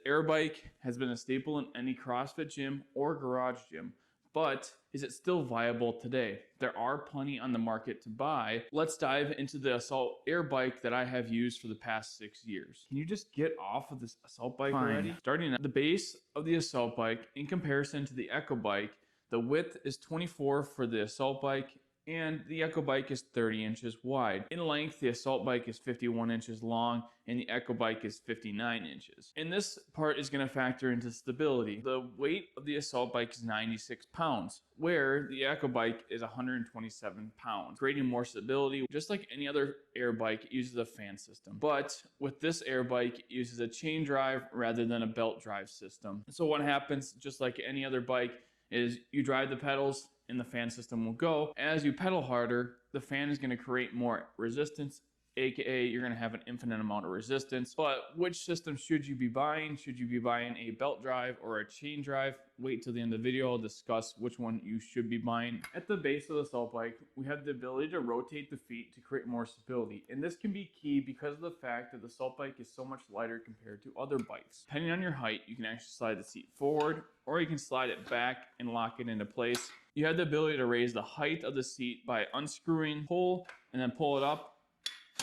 AirBike has been a staple in any CrossFit gym or garage gym, but is it still viable today? There are plenty on the market to buy. Let's dive into the Assault AirBike that I have used for the past 6 years. Can you just get off of this Assault bike already? Starting at the base of the Assault bike, in comparison to the Echo bike, the width is 24 for the Assault bike, and the Echo bike is 30 inches wide. In length, the Assault bike is 51 inches long, and the Echo bike is 59 inches. And this part is going to factor into stability. The weight of the Assault bike is 96 pounds, where the Echo bike is 127 pounds, creating more stability. Just like any other air bike, it uses a fan system. But with this air bike, it uses a chain drive rather than a belt drive system. So what happens, just like any other bike, is you drive the pedals and the fan system will go. As you pedal harder, the fan is going to create more resistance, aka you're going to have an infinite amount of resistance. But which system should you be buying? Should you be buying a belt drive or a chain drive? Wait till the end of the video, I'll discuss which one you should be buying. At the base of the Assault bike, we have the ability to rotate the feet to create more stability. And this can be key because of the fact that the Assault bike is so much lighter compared to other bikes. Depending on your height, you can actually slide the seat forward, or you can slide it back and lock it into place. You have the ability to raise the height of the seat by unscrewing, pull, and then pull it up,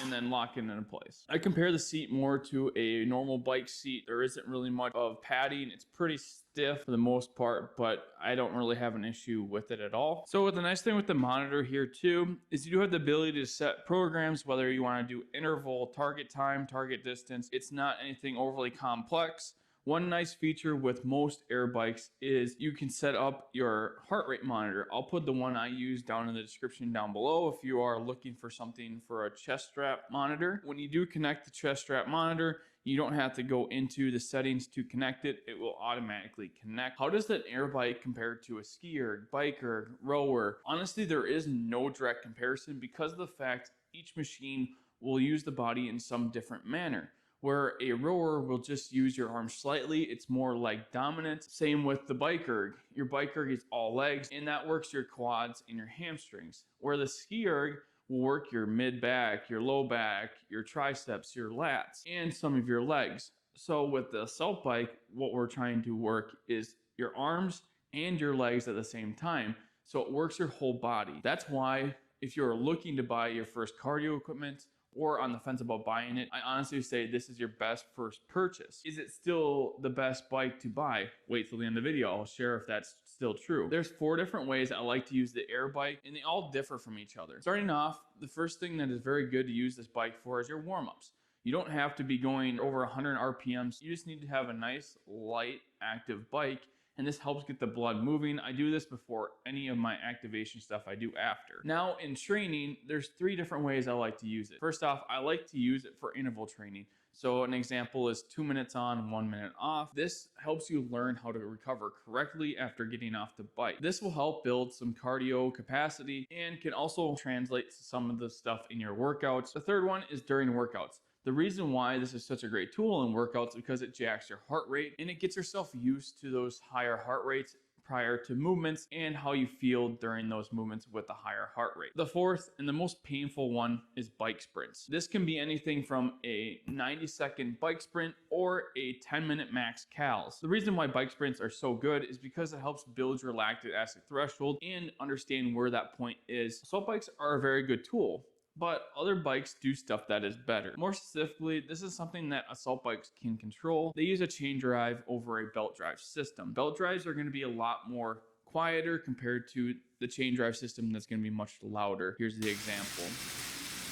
and then lock it into place. I compare the seat more to a normal bike seat. There isn't really much of padding. It's pretty stiff for the most part, but I don't really have an issue with it at all. So the nice thing with the monitor here too, is you do have the ability to set programs, whether you want to do interval, target time, target distance. It's not anything overly complex. One nice feature with most air bikes is you can set up your heart rate monitor. I'll put the one I use down in the description down below if you are looking for something for a chest strap monitor. When you do connect the chest strap monitor, you don't have to go into the settings to connect it. It will automatically connect. How does an air bike compare to a skier, biker, rower? Honestly, there is no direct comparison because of the fact each machine will use the body in some different manner. Where a rower will just use your arms slightly, it's more like dominant. Same with the bike erg. Your bike erg is all legs, and that works your quads and your hamstrings. Where the ski erg will work your mid back, your low back, your triceps, your lats, and some of your legs. So with the Assault bike, what we're trying to work is your arms and your legs at the same time. So it works your whole body. That's why if you're looking to buy your first cardio equipment, or on the fence about buying it, I honestly say this is your best first purchase. Is it still the best bike to buy? Wait till the end of the video, I'll share if that's still true. There's 4 different ways I like to use the air bike, and they all differ from each other. Starting off, the first thing that is very good to use this bike for is your warm-ups. You don't have to be going over 100 RPMs. You just need to have a nice, light, active bike, and this helps get the blood moving. I do this before any of my activation stuff I do after. Now in training, there's 3 different ways I like to use it. First off, I like to use it for interval training. So an example is 2 minutes on, 1 minute off. This helps you learn how to recover correctly after getting off the bike. This will help build some cardio capacity and can also translate to some of the stuff in your workouts. The third one is during workouts. The reason why this is such a great tool in workouts is because it jacks your heart rate and it gets yourself used to those higher heart rates prior to movements and how you feel during those movements with the higher heart rate. The fourth and the most painful one is bike sprints. This can be anything from a 90-second bike sprint or a 10-minute max cals. The reason why bike sprints are so good is because it helps build your lactic acid threshold and understand where that point is. Assault bikes are a very good tool, but other bikes do stuff that is better. More specifically, this is something that Assault bikes can control. They use a chain drive over a belt drive system. Belt drives are going to be a lot more quieter compared to the chain drive system that's going to be much louder. Here's the example.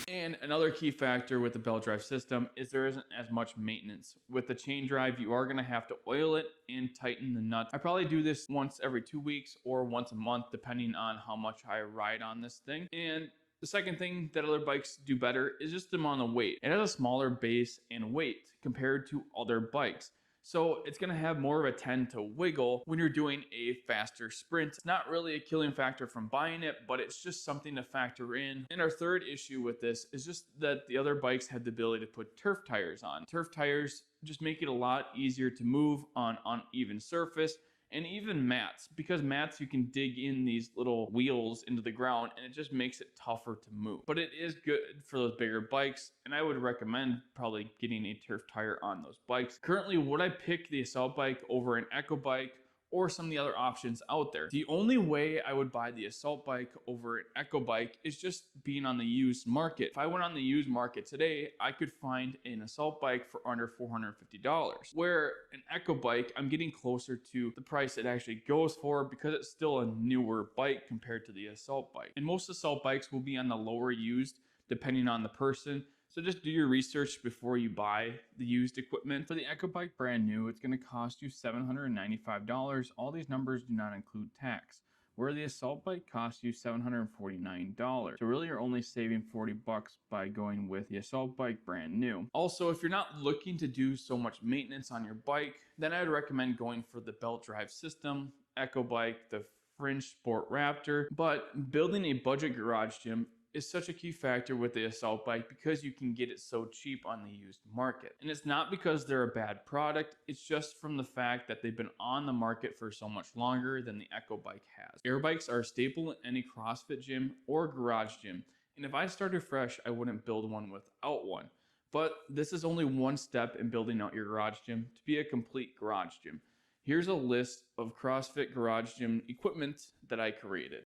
And another key factor with the belt drive system is there isn't as much maintenance. With the chain drive, you are going to have to oil it and tighten the nuts. I probably do this once every 2 weeks or once a month, depending on how much I ride on this thing. And the second thing that other bikes do better is just the amount of weight. It has a smaller base and weight compared to other bikes. So it's going to have more of a tend to wiggle when you're doing a faster sprint. It's not really a killing factor from buying it, but it's just something to factor in. And our third issue with this is just that the other bikes have the ability to put turf tires on. Turf tires just make it a lot easier to move on uneven surface. and even mats, because mats you can dig in these little wheels into the ground and it just makes it tougher to move. But it is good for those bigger bikes, and I would recommend probably getting a turf tire on those bikes. Currently, would I pick the Assault bike over an Echo bike or some of the other options out there? The only way I would buy the Assault bike over an Echo bike is just being on the used market. If I went on the used market today, I could find an Assault bike for under $450, where an Echo bike, I'm getting closer to the price it actually goes for because it's still a newer bike compared to the Assault bike. And most Assault bikes will be on the lower used depending on the person. So just do your research before you buy the used equipment. For the Echo bike brand new, it's going to cost you $795. All these numbers do not include tax, where the Assault bike costs you $749. So really you're only saving 40 bucks by going with the Assault bike brand new. Also, if you're not looking to do so much maintenance on your bike, then I'd recommend going for the belt drive system, Echo bike, the Fringe Sport Raptor. But building a budget garage gym is such a key factor with the Assault bike because you can get it so cheap on the used market. And it's not because they're a bad product, it's just from the fact that they've been on the market for so much longer than the Echo bike has. AirBikes are a staple in any CrossFit gym or garage gym, and if I started fresh, I wouldn't build one without one. But this is only one step in building out your garage gym to be a complete garage gym. Here's a list of CrossFit garage gym equipment that I created.